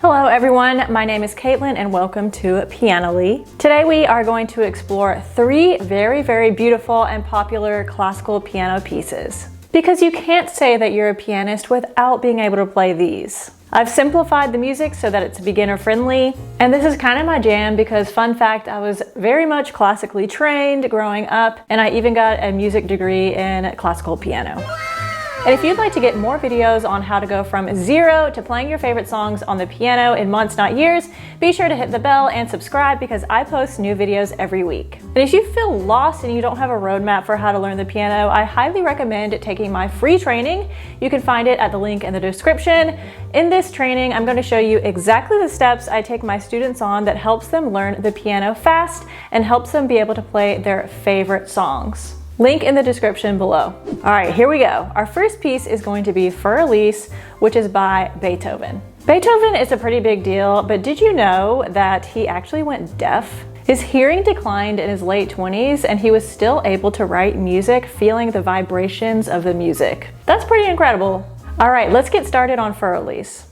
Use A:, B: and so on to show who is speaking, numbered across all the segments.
A: Hello everyone, my name is Caitlin and welcome to Pianistly. Today we are going to explore three very beautiful and popular classical piano pieces. Because you can't say that you're a pianist without being able to play these. I've simplified the music so that it's beginner friendly, and this is kind of my jam because, fun fact, I was very much classically trained growing up, and I even got a music degree in classical piano. And if you'd like to get more videos on how to go from zero to playing your favorite songs on the piano in months, not years, be sure to hit the bell and subscribe because I post new videos every week. And if you feel lost and you don't have a roadmap for how to learn the piano, I highly recommend taking my free training. You can find it at the link in the description. In this training, I'm going to show you exactly the steps I take my students on that helps them learn the piano fast and helps them be able to play their favorite songs. Link in the description below. All right, here we go. Our first piece is going to be Fur Elise, which is by Beethoven. Beethoven is a pretty big deal, but did you know that he actually went deaf? His hearing declined in his late 20s and he was still able to write music feeling the vibrations of the music. That's pretty incredible. All right, let's get started on Fur Elise.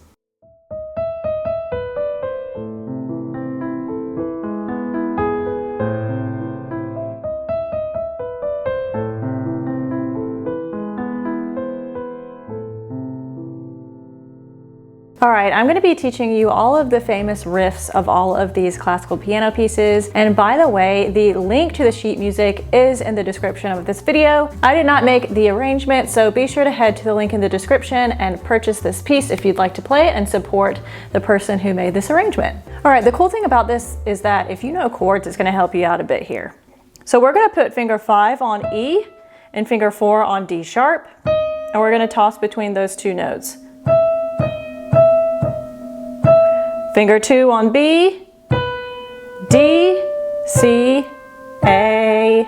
A: All right, I'm going to be teaching you all of the famous riffs of all of these classical piano pieces. And by the way, the link to the sheet music is in the description of this video. I did not make the arrangement, so be sure to head to the link in the description and purchase this piece if you'd like to play it and support the person who made this arrangement. All right, the cool thing about this is that if you know chords, it's going to help you out a bit here. So we're going to put finger 5 on E and finger 4 on D sharp, and we're going to toss between those two notes. Finger 2 on B, D, C, A.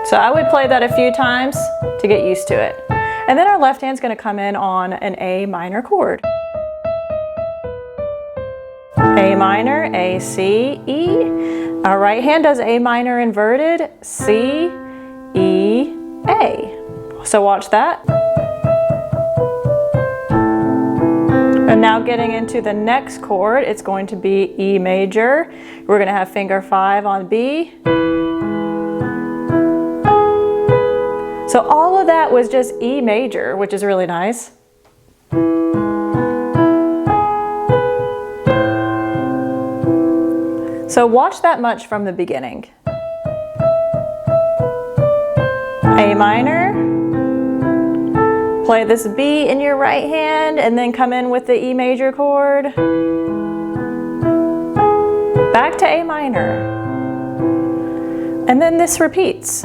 A: So I would play that a few times to get used to it. And then our left hand's going to come in on an A minor chord. A minor, A, C, E. Our right hand does A minor inverted, C, E, A. So watch that. And now getting into the next chord, it's going to be E major. We're going to have finger 5 on B. So all of that was just E major, which is really nice. So watch that much from the beginning. A minor. Play this B in your right hand and then come in with the E major chord. Back to A minor. And then this repeats.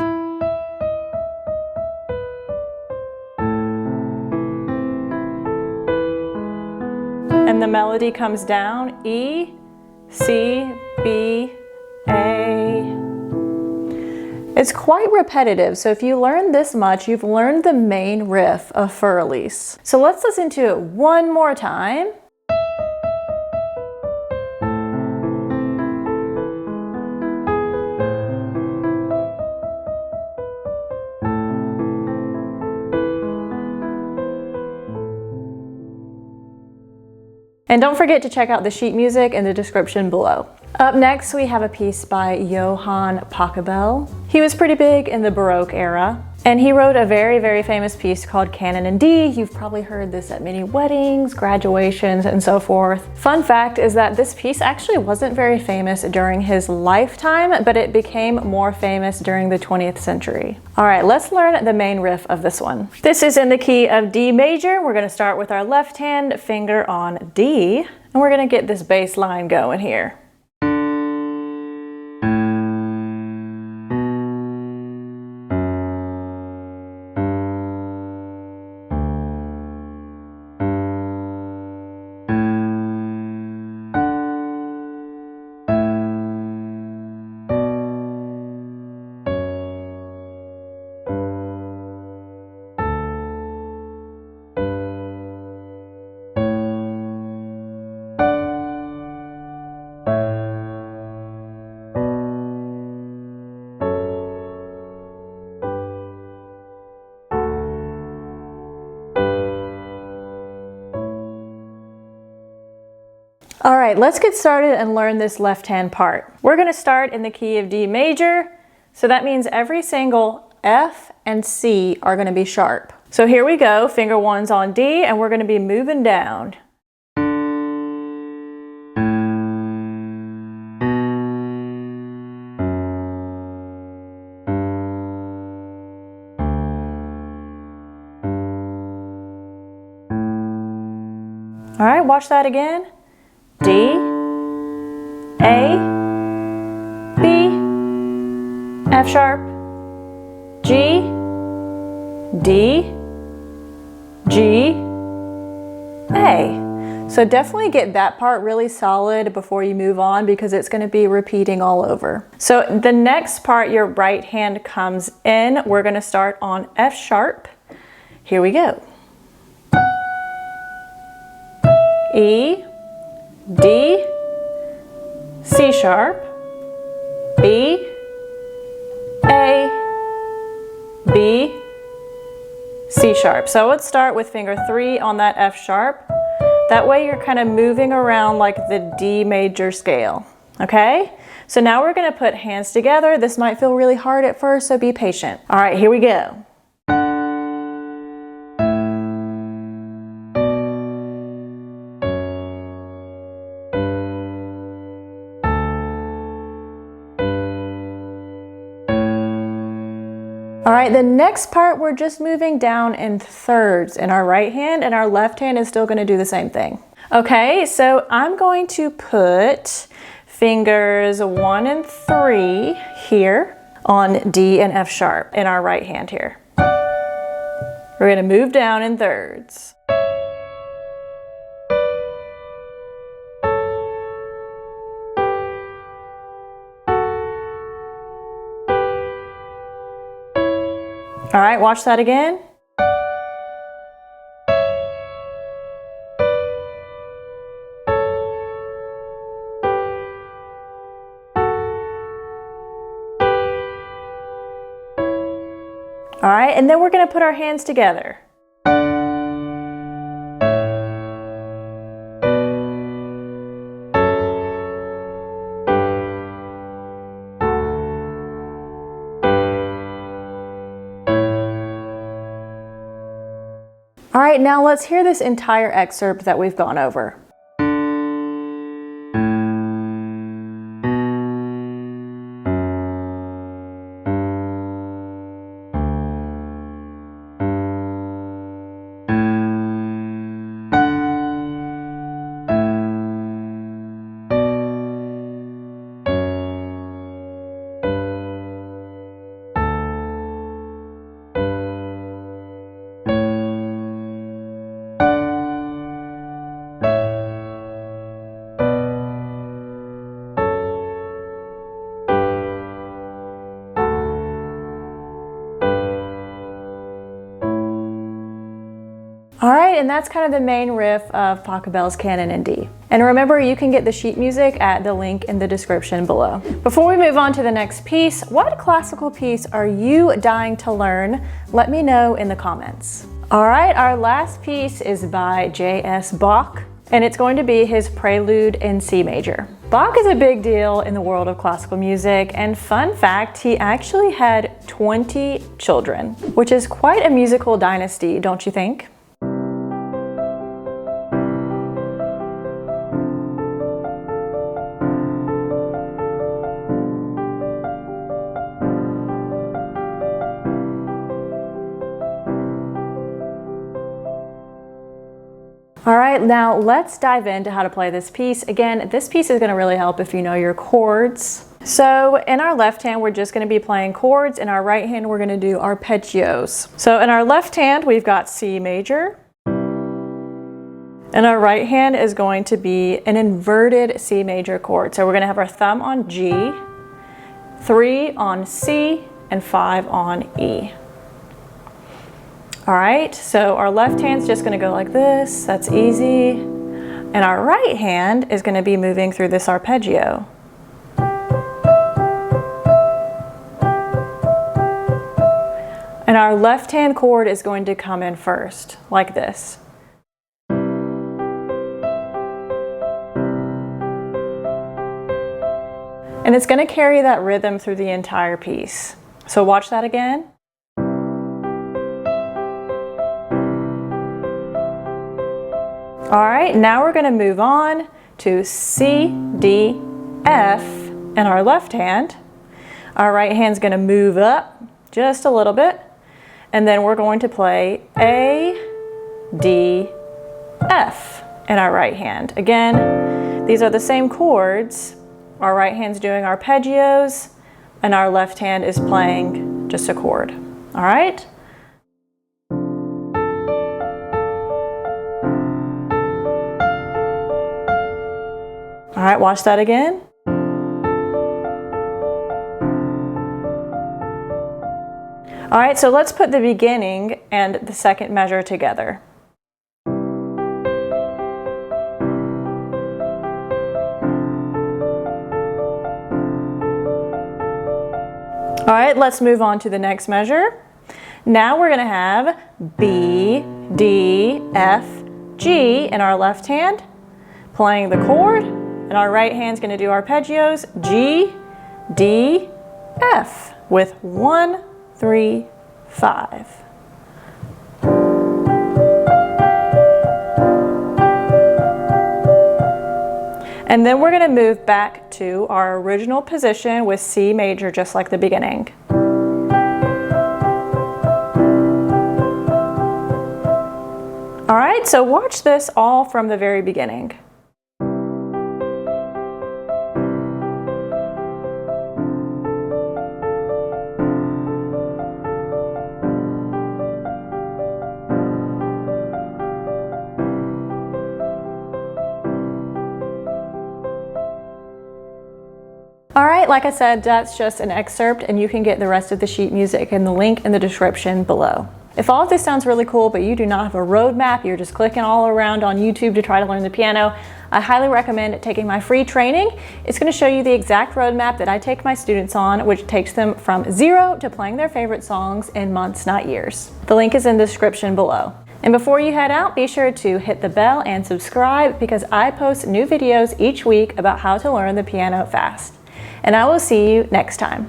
A: And the melody comes down, E, C, B, A. It's quite repetitive, so if you learn this much, you've learned the main riff of Fur Elise. So let's listen to it one more time. And don't forget to check out the sheet music in the description below. Up next, we have a piece by Johann Pachelbel. He was pretty big in the Baroque era, and he wrote a very famous piece called Canon in D. You've probably heard this at many weddings, graduations, and so forth. Fun fact is that this piece actually wasn't very famous during his lifetime, but it became more famous during the 20th century. All right, let's learn the main riff of this one. This is in the key of D major. We're going to start with our left hand finger on D, and we're going to get this bass line going here. All right, let's get started and learn this left hand part. We're gonna start in the key of D major, so that means every single F and C are gonna be sharp. So here we go, finger 1's on D, and we're gonna be moving down. All right, watch that again. D, A, B, F sharp, G, D, G, A. So definitely get that part really solid before you move on because it's going to be repeating all over. So the next part, your right hand comes in. We're going to start on F sharp. Here we go. E, D, C sharp, B, A, B, C sharp. So let's start with finger 3 on that F sharp. That way you're kind of moving around like the D major scale, okay? So now we're gonna put hands together. This might feel really hard at first, so be patient. All right, here we go. All right, the next part, we're just moving down in thirds in our right hand, and our left hand is still gonna do the same thing. Okay, so I'm going to put fingers 1 and 3 here on D and F sharp in our right hand here. We're gonna move down in thirds. All right, watch that again. All right, and then we're gonna put our hands together. All right, now let's hear this entire excerpt that we've gone over. All right, and that's kind of the main riff of Pachelbel's Canon in D. And remember, you can get the sheet music at the link in the description below. Before we move on to the next piece, what classical piece are you dying to learn? Let me know in the comments. All right, our last piece is by J.S. Bach, and it's going to be his Prelude in C major. Bach is a big deal in the world of classical music, and fun fact, he actually had 20 children, which is quite a musical dynasty, don't you think? All right, now let's dive into how to play this piece. Again, this piece is gonna really help if you know your chords. So in our left hand, we're just gonna be playing chords. In our right hand, we're gonna do arpeggios. So in our left hand, we've got C major. And our right hand is going to be an inverted C major chord. So we're gonna have our thumb on G, 3 on C, and 5 on E. All right, so our left hand's just gonna go like this, that's easy. And our right hand is gonna be moving through this arpeggio. And our left hand chord is going to come in first, like this. And it's going to carry that rhythm through the entire piece. So watch that again. All right, now we're going to move on to C, D, F in our left hand. Our right hand's going to move up just a little bit, and then we're going to play A, D, F in our right hand. Again, these are the same chords. Our right hand's doing arpeggios, and our left hand is playing just a chord. All right? All right, watch that again. All right, so let's put the beginning and the second measure together. All right, let's move on to the next measure. Now we're gonna have B, D, F, G in our left hand, playing the chord, and our right hand's gonna do arpeggios, G, D, F, with 1, 3, 5. And then we're going to move back to our original position with C major, just like the beginning. All right, so watch this all from the very beginning. All right, like I said, that's just an excerpt, and you can get the rest of the sheet music in the link in the description below. If all of this sounds really cool, but you do not have a roadmap, you're just clicking all around on YouTube to try to learn the piano, I highly recommend taking my free training. It's going to show you the exact roadmap that I take my students on, which takes them from 0 to playing their favorite songs in months, not years. The link is in the description below. And before you head out, be sure to hit the bell and subscribe, because I post new videos each week about how to learn the piano fast. And I will see you next time.